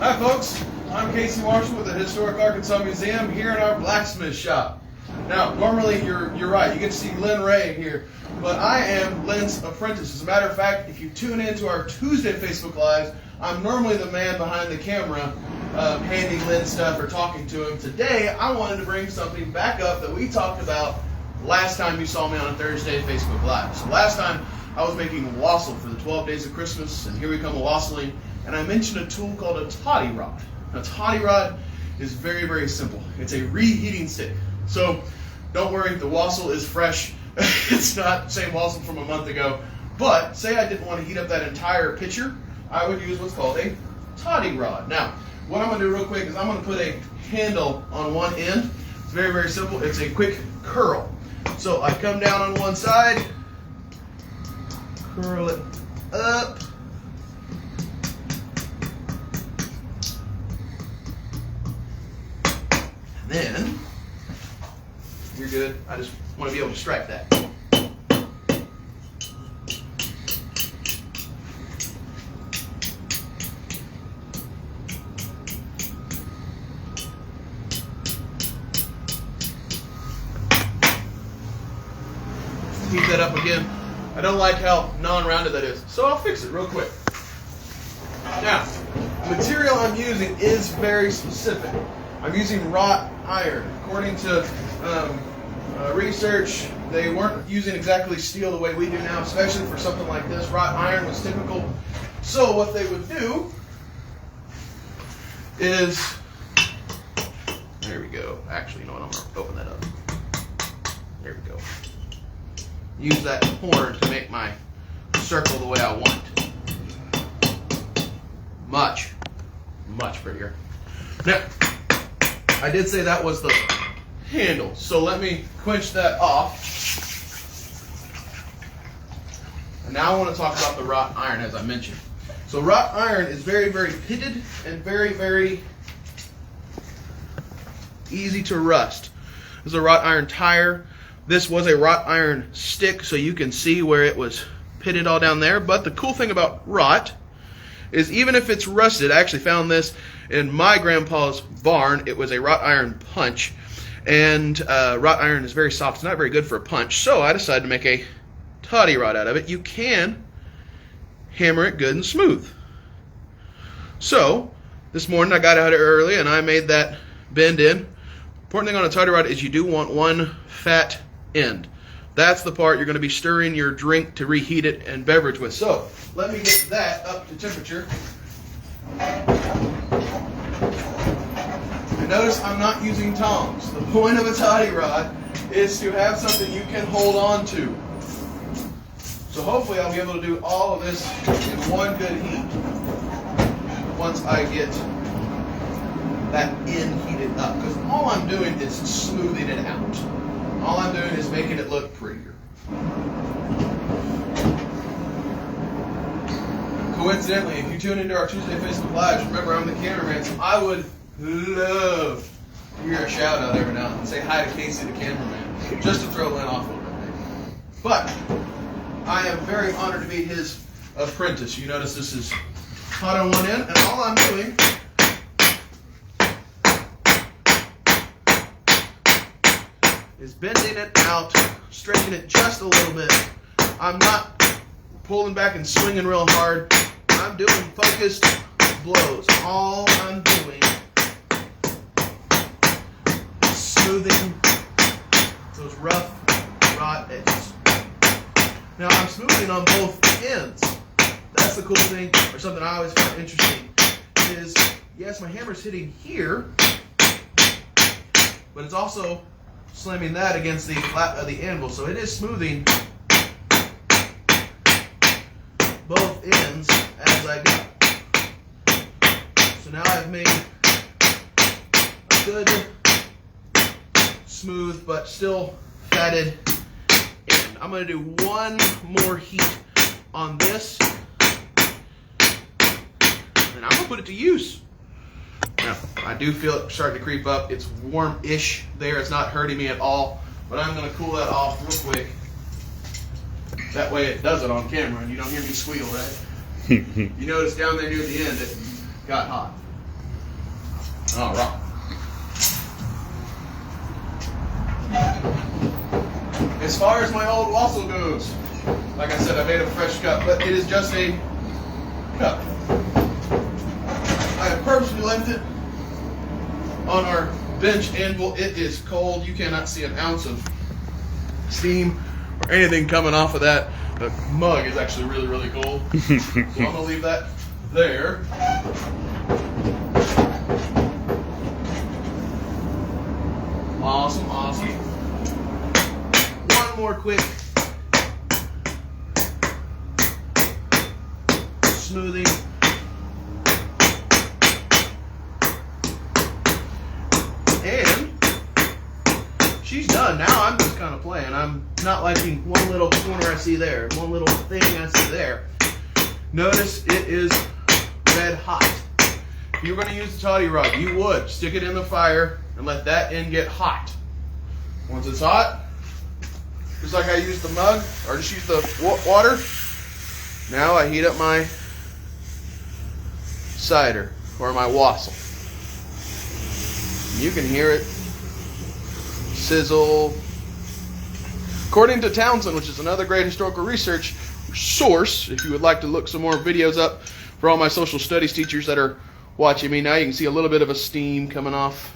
Hi folks, I'm Casey Marshall with the Historic Arkansas Museum here in our Blacksmith Shop. Now, normally you're right, you get to see Lynn Ray here, but I am Lynn's apprentice. As a matter of fact, if you tune into our Tuesday Facebook Lives, I'm normally the man behind the camera handing Lynn stuff or talking to him. Today, I wanted to bring something back up that we talked about last time you saw me on a Thursday Facebook Live. So last time, I was making wassail for the 12 days of Christmas, and here we come a wassailing, and I mentioned a tool called a Toddy Rod. Now, Toddy Rod is very, very simple. It's a reheating stick. So don't worry, the wassail is fresh. It's not the same wassail from a month ago. But say I didn't want to heat up that entire pitcher, I would use what's called a Toddy Rod. Now, what I'm going to do real quick is I'm going to put a handle on one end. It's very, very simple. It's a quick curl. So I come down on one side, curl it up, and then you're good. I just want to be able to strike that. Heat that up again. I don't like how non-rounded that is, so I'll fix it real quick. Now, the material I'm using is very specific. I'm using wrought iron. According to research, they weren't using exactly steel the way we do now, especially for something like this. Wrought iron was typical. So what they would do is, there we go. Actually, you know what? I'm going to open that up. There we go. Use that horn to make my circle the way I want. Much, much prettier. Now, I did say that was the handle, so let me quench that off. And now I want to talk about the wrought iron, as I mentioned. So wrought iron is very, very pitted and very, very easy to rust. This is a wrought iron tire. This was a wrought iron stick, so you can see where it was pitted all down there. But the cool thing about wrought is even if it's rusted, I actually found this in my grandpa's barn. It was a wrought iron punch, and wrought iron is very soft. It's not very good for a punch, so I decided to make a Toddy Rod out of it. You can hammer it good and smooth. So this morning I got out early and I made that bend in. Important thing on a Toddy Rod is you do want one fat end. That's the part you're going to be stirring your drink to reheat it and beverage with. So let me get that up to temperature. And notice I'm not using tongs. The point of a Toddy Rod is to have something you can hold on to. So hopefully I'll be able to do all of this in one good heat once I get that end heated up. Because all I'm doing is smoothing it out. All I'm doing is making it look prettier. Coincidentally, if you tune into our Tuesday Facebook Lives, remember I'm the cameraman, so I would love to hear a shout out every now and then. Say hi to Casey, the cameraman, just to throw Lynn off a little bit. But I am very honored to be his apprentice. You notice this is hot on one end, and all I'm doing is bending it out, stretching it just a little bit. I'm not pulling back and swinging real hard. I'm doing focused blows. All I'm doing is smoothing those rough, raw edges. Now I'm smoothing on both ends. That's the cool thing, or something I always find interesting, is yes, my hammer's hitting here, but it's also slamming that against the flat of the anvil, so it is smoothing both ends as I go. So now I've made a good, smooth, but still fatted end. I'm going to do one more heat on this, and I'm going to put it to use. Now, I do feel it starting to creep up. It's warm-ish there. It's not hurting me at all. But I'm going to cool that off real quick. That way it does it on camera and you don't hear me squeal, right? You notice down there near the end it got hot. All right. As far as my old wassail goes, like I said, I made a fresh cup, but it is just a cup. I have purposely left it on our bench anvil. It is cold. You cannot see an ounce of steam or anything coming off of that. The mug is actually really, really cold. So I'm going to leave that there. Awesome, awesome. One more quick smoothing. And she's done. Now I'm just kind of playing. I'm not liking one little corner I see there, one little thing I see there. Notice it is red hot. If you were going to use the toddy rod, you would stick it in the fire and let that end get hot. Once it's hot, just like I used the mug, or just use the water, now I heat up my cider or my wassail. You can hear it sizzle. According to Townsend, which is another great historical research source, if you would like to look some more videos up for all my social studies teachers that are watching me now, you can see a little bit of a steam coming off.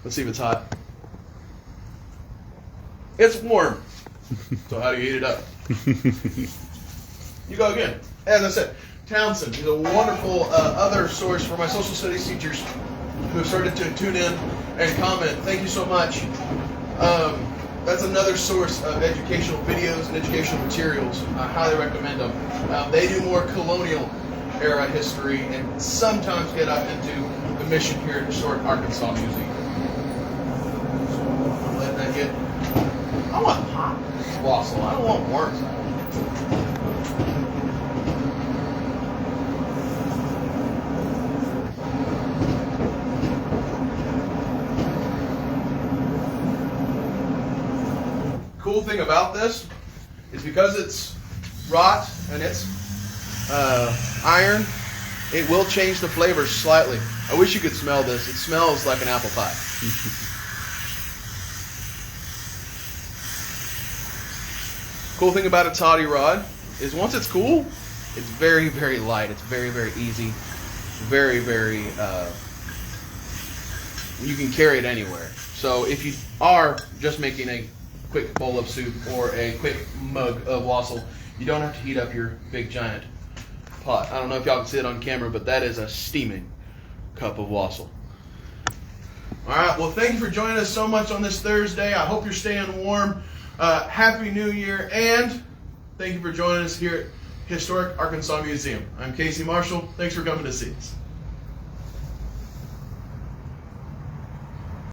Let's see if it's hot. It's warm. So how do you heat it up? You go again. As I said, Townsend is a wonderful other source for my social studies teachers who have started to tune in and comment. Thank you so much. That's another source of educational videos and educational materials. I highly recommend them. They do more colonial era history and sometimes get up into the mission here at Historic Arkansas Museum. So let that get. I want hot wassail. I don't want warm. Cool thing about this is because it's wrought and it's iron, it will change the flavor slightly. I wish you could smell this. It smells like an apple pie. Cool thing about a toddy rod is once it's cool, it's very, very light. It's very, very easy. Very, very, you can carry it anywhere. So if you are just making a quick bowl of soup or a quick mug of wassail, you don't have to heat up your big giant pot. I don't know if y'all can see it on camera, but that is a steaming cup of wassail. All right, well, thank you for joining us so much on this Thursday. I hope you're staying warm. Happy New Year, and thank you for joining us here at Historic Arkansas Museum. I'm Casey Marshall. Thanks for coming to see us.